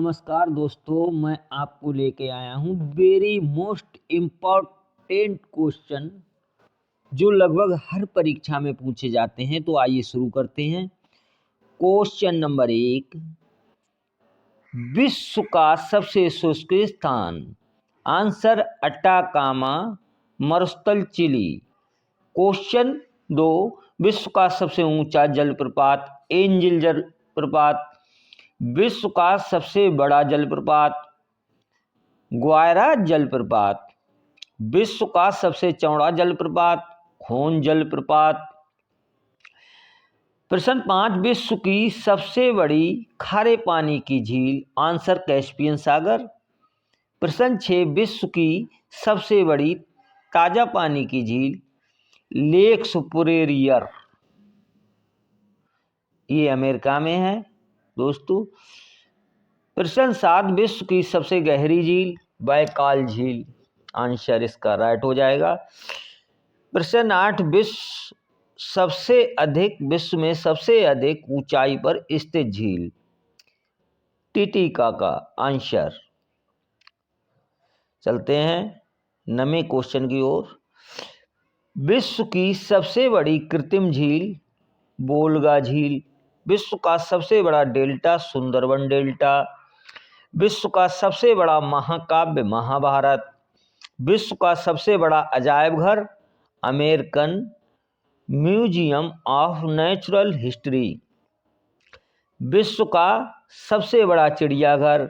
नमस्कार दोस्तों, मैं आपको लेके आया हूँ वेरी मोस्ट इम्पॉर्टेंट क्वेश्चन जो लगभग हर परीक्षा में पूछे जाते हैं। तो आइए शुरू करते हैं। क्वेश्चन नंबर 1, विश्व का सबसे शुष्क स्थान। आंसर अटाकामा, मरुस्थल, चिली। क्वेश्चन 2, विश्व का सबसे ऊंचा जलप्रपात। एंजिल जलप्रपात। विश्व का सबसे बड़ा जलप्रपात। ग्वायरा जलप्रपात। विश्व का सबसे चौड़ा जलप्रपात। खोन जलप्रपात। प्रश्न 5, विश्व की सबसे बड़ी खारे पानी की झील। आंसर कैस्पियन सागर। प्रश्न 6, विश्व की सबसे बड़ी ताजा पानी की झील। लेक सुपीरियर, ये अमेरिका में है दोस्तों। प्रश्न 7, विश्व की सबसे गहरी झील। बैकाल झील, आंसर इसका राइट हो जाएगा। प्रश्न 8, विश्व में सबसे अधिक ऊंचाई पर स्थित झील। Titicaca, answer. चलते हैं 9वें क्वेश्चन की ओर। विश्व की सबसे बड़ी कृत्रिम झील। बोलगा झील। विश्व का सबसे बड़ा डेल्टा। सुंदरबन डेल्टा। विश्व का सबसे बड़ा महाकाव्य। महाभारत। विश्व का सबसे बड़ा अजायब घर। American museum of natural history. विश्व का सबसे बड़ा चिड़ियाघर।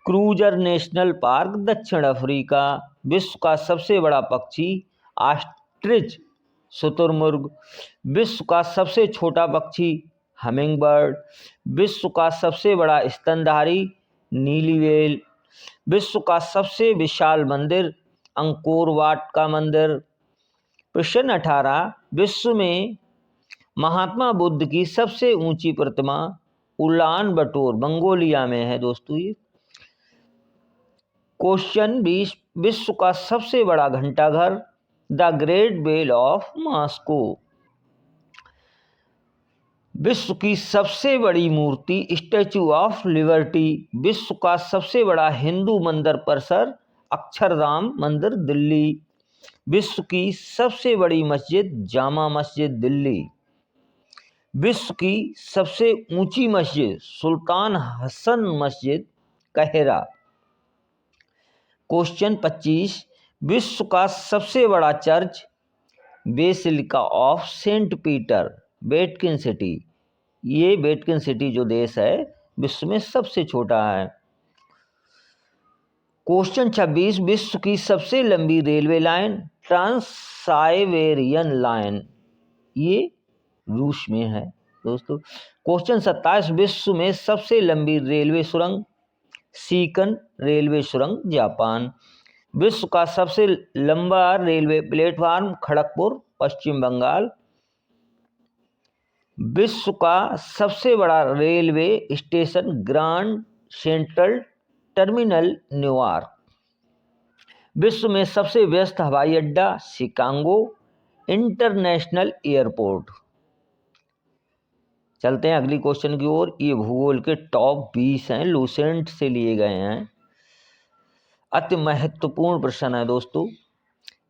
क्रूजर नेशनल पार्क, दक्षिण अफ्रीका। विश्व का सबसे बड़ा पक्षी। ऑस्ट्रिच, शुतुरमुर्ग। विश्व का सबसे छोटा पक्षी। Humming bird. विश्व का सबसे बड़ा स्तनधारी। नीली व्हेल। विश्व का सबसे विशाल मंदिर। अंकोर वाट का मंदिर। प्रश्न 18, विश्व में महात्मा बुद्ध की सबसे ऊंची प्रतिमा। उलान बटोर, मंगोलिया में है दोस्तों ये। क्वेश्चन 20, विश्व का सबसे बड़ा घंटाघर। The great bell of Moscow. विश्व की सबसे बड़ी मूर्ति। Statue of liberty. विश्व का सबसे बड़ा हिंदू मंदिर परिसर। अक्षरधाम मंदिर, दिल्ली। विश्व की सबसे बड़ी मस्जिद। जामा मस्जिद, दिल्ली। विश्व की सबसे ऊंची मस्जिद। सुल्तान हसन मस्जिद, कहरा। क्वेश्चन 25, विश्व का सबसे बड़ा church. Basilica of Saint Peter, Vatican City. ये वेटिकन सिटी जो देश है विश्व में सबसे छोटा है। क्वेश्चन 26, विश्व की सबसे लंबी railway line. Trans Siberian line, ये रूस में है दोस्तों। क्वेश्चन 27, विश्व में सबसे लंबी रेलवे सुरंग। सीकन रेलवे सुरंग, जापान। विश्व का सबसे लंबा रेलवे प्लेटफार्म। खड़गपुर, पश्चिम बंगाल। विश्व का सबसे बड़ा railway station. Grand central terminal, New York. विश्व में सबसे व्यस्त हवाई अड्डा। Chicago international airport. चलते हैं अगली क्वेश्चन की ओर। ये भूगोल के टॉप 20 हैं, लूसेंट से लिए गए हैं। अति महत्वपूर्ण प्रश्न है दोस्तों।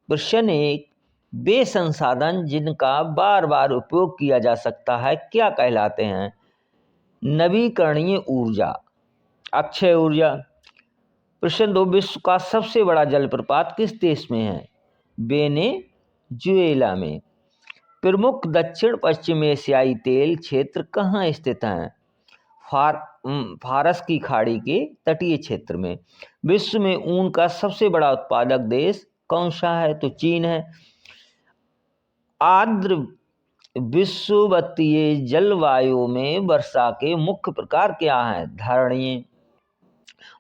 प्रश्न 1, वे संसाधन जिनका बार बार उपयोग किया जा सकता है क्या कहलाते हैं। नवीकरणीय ऊर्जा, अक्षय ऊर्जा। प्रश्न 2, विश्व का सबसे बड़ा जलप्रपात किस देश में है। वेनेजुएला में। प्रमुख दक्षिण पश्चिम एशियाई तेल क्षेत्र कहाँ स्थित हैं। फारस की खाड़ी के तटीय क्षेत्र में। विश्व में ऊन का सबसे बड़ा उत्पादक देश कौन सा है, तो चीन है। आर्द्र विषुवतीय जलवायु में वर्षा के मुख्य प्रकार क्या हैं। धारणीय।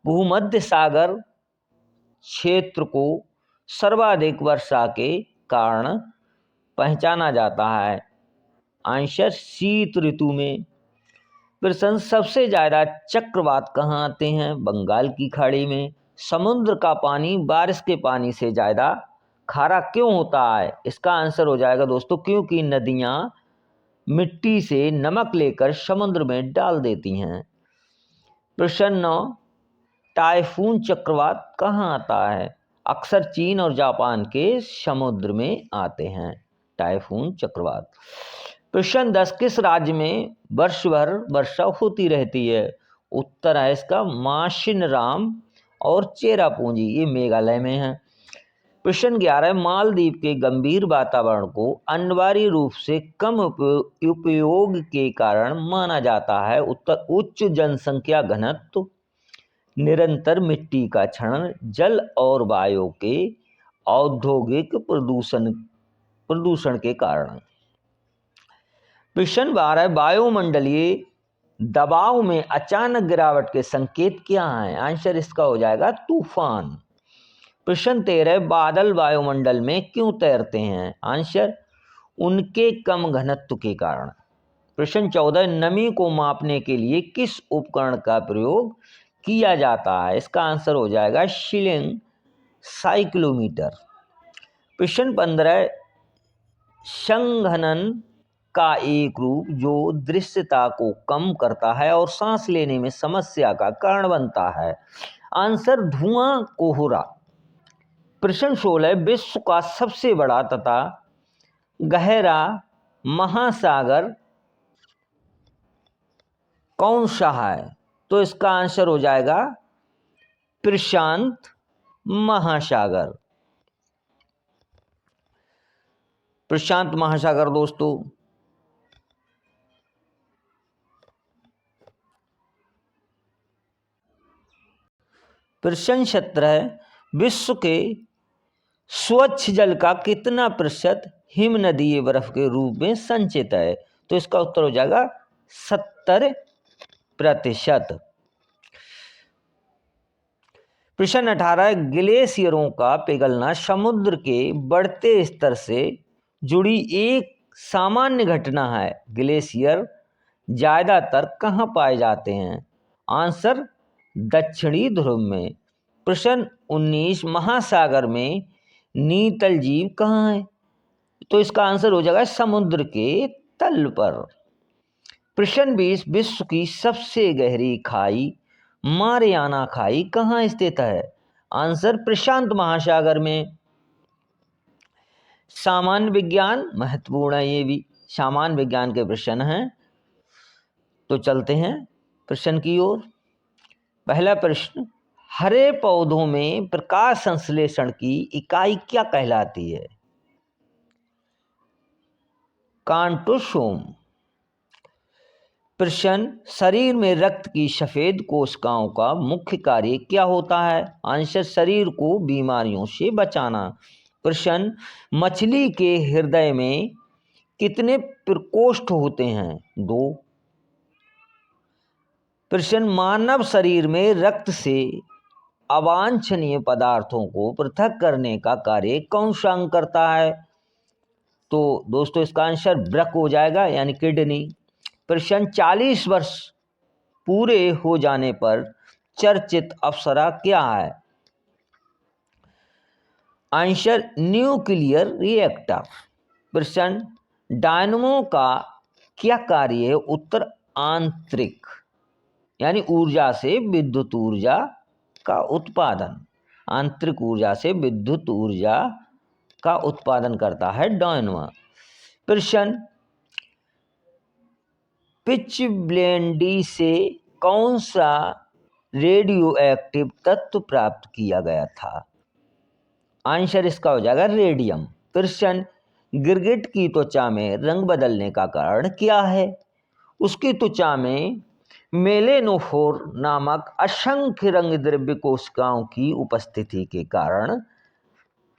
भूमध्य सागर क्षेत्र को सर्वाधिक वर्षा के कारण पहचाना जाता है। आंसर शीत ऋतु में। प्रश्न, सबसे ज्यादा चक्रवात कहाँ आते हैं। बंगाल की खाड़ी में। समुद्र का पानी बारिश के पानी से ज्यादा खारा क्यों होता है। इसका आंसर हो जाएगा दोस्तों, क्योंकि नदियां मिट्टी से नमक लेकर समुद्र में डाल देती हैं। प्रश्न 9, टाइफून चक्रवात कहाँ आता है? अक्सर चीन और जापान के समुद्र में आते हैं टाइफून चक्रवात। प्रश्न 10, किस राज्य में वर्ष भर वर्षा होती रहती है? उत्तर है इसका माशिनराम और चेरापूंजी, ये मेघालय में है। प्रश्न 11, मालदीव के गंभीर वातावरण को अनिवार्य रूप से कम उपयोग के कारण माना जाता है। उत्तर उच्च जनसंख्या घनत्व, निरंतर मिट्टी का क्षरण, जल और वायु के औद्योगिक प्रदूषण के कारण। प्रश्न 12, वायुमंडलीय दबाव में अचानक गिरावट के संकेत क्या हैं? आंसर इसका हो जाएगा तूफान। प्रश्न 13, बादल वायुमंडल में क्यों तैरते हैं? आंसर उनके कम घनत्व के कारण। प्रश्न 14, नमी को मापने के लिए किस उपकरण का प्रयोग किया जाता है? इसका आंसर हो जाएगा शिलिंग साइक्लोमीटर। प्रश्न 15, संघनन का एक रूप जो दृश्यता को कम करता है और सांस लेने में समस्या का कारण बनता है। आंसर धुआं कोहरा। प्रश्न 16, विश्व का सबसे बड़ा तथा गहरा महासागर कौन सा है? तो इसका आंसर हो जाएगा प्रशांत महासागर। प्रशांत महासागर दोस्तों। प्रश्न 17, विश्व के स्वच्छ जल का कितना प्रतिशत हिमनदीय बर्फ के रूप में संचित है? तो इसका उत्तर हो जाएगा 70%। प्रश्न 18, ग्लेशियरों का पिघलना समुद्र के बढ़ते स्तर से जुड़ी एक सामान्य घटना है। ग्लेशियर ज्यादातर कहाँ पाए जाते हैं? आंसर दक्षिणी ध्रुव में। प्रश्न 19, महासागर में नीतल जीव कहाँ है? तो इसका आंसर हो जाएगा समुद्र के तल पर। प्रश्न 20, विश्व की सबसे गहरी खाई मारियाना खाई कहाँ स्थित है? आंसर प्रशांत महासागर में। सामान्य विज्ञान महत्वपूर्ण है, ये भी सामान्य विज्ञान के प्रश्न हैं। तो चलते हैं प्रश्न की ओर। पहला प्रश्न, हरे पौधों में प्रकाश संश्लेषण की इकाई क्या कहलाती है? कांटोसोम। प्रश्न, शरीर में रक्त की सफेद कोशिकाओं का मुख्य कार्य क्या होता है? आंसर शरीर को बीमारियों से बचाना। प्रश्न, मछली के हृदय में कितने प्रकोष्ठ होते हैं? 2। प्रश्न, मानव शरीर में रक्त से अवांछनीय पदार्थों को पृथक करने का कार्य कौन सा अंग करता है? तो दोस्तों इसका आंसर वृक्क हो जाएगा, यानी किडनी। प्रश्न, 40 वर्ष पूरे हो जाने पर चर्चित अप्सरा क्या है? Answer nuclear reactor. प्रश्न, डायनमो का क्या कार्य है? उत्तर आंतरिक, यानी ऊर्जा से विद्युत ऊर्जा का उत्पादन। आंतरिक ऊर्जा से विद्युत ऊर्जा का उत्पादन करता है डायनमो। प्रश्न, पिच ब्लेंडी से कौन सा रेडियो एक्टिव तत्व प्राप्त किया गया था? आंसर इसका हो जाएगा रेडियम। प्रश्न, गिरगिट की त्वचा में रंग बदलने का कारण क्या है? उसकी त्वचा में मेलेनोफोर नामक असंख्य रंग द्रव्य कोशिकाओं की उपस्थिति के कारण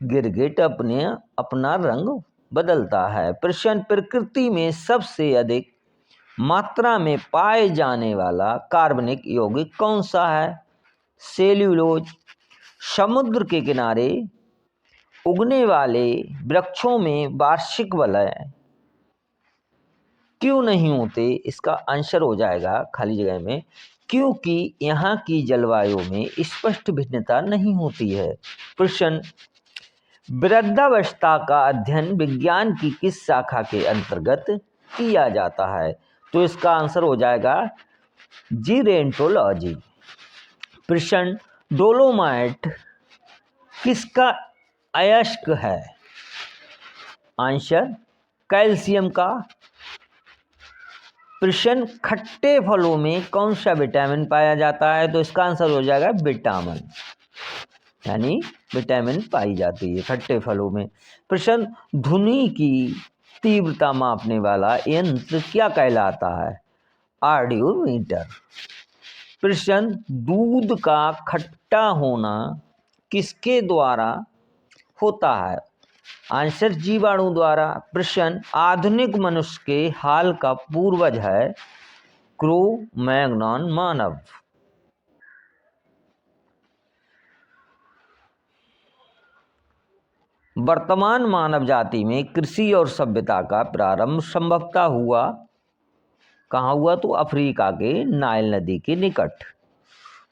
गिरगिट अपना रंग बदलता है। प्रश्न, प्रकृति में सबसे अधिक मात्रा में पाए जाने वाला कार्बनिक यौगिक कौन सा है? सेल्यूलोज। समुद्र के किनारे उगने वाले वृक्षों में वार्षिक वलय क्यों नहीं होते? इसका आंसर हो जाएगा खाली जगह में, क्योंकि यहाँ की जलवायु में स्पष्ट भिन्नता नहीं होती है। प्रश्न, वृद्धावस्था का अध्ययन विज्ञान की किस शाखा के अंतर्गत किया जाता है? तो इसका आंसर हो जाएगा जीरेंटोलॉजी। प्रश्न, डोलोमाइट किसका अयस्क है? आंसर, कैल्शियम का। प्रश्न, खट्टे फलों में कौन सा विटामिन पाया जाता है? तो इसका आंसर हो जाएगा विटामिन, यानी विटामिन पाई जाती है खट्टे फलों में। प्रश्न, ध्वनि की तीव्रता मापने वाला यंत्र क्या कहलाता है? ऑडियोमीटर। प्रश्न, दूध का खट्टा होना किसके द्वारा होता है? आंसर, जीवाणु द्वारा। प्रश्न, आधुनिक मनुष्य के हाल का पूर्वज है क्रो-मैग्नॉन मानव। वर्तमान मानव जाति में कृषि और सभ्यता का प्रारंभ संभवतः हुआ कहाँ हुआ? तो अफ्रीका के नाइल नदी के निकट।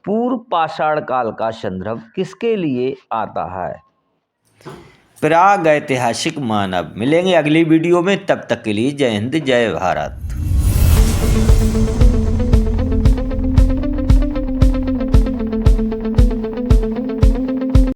पूर्व पाषाण काल का संदर्भ किसके लिए आता है? प्रागैतिहासिक मानव। मिलेंगे अगली वीडियो में, तब तक के लिए जय हिंद जय भारत।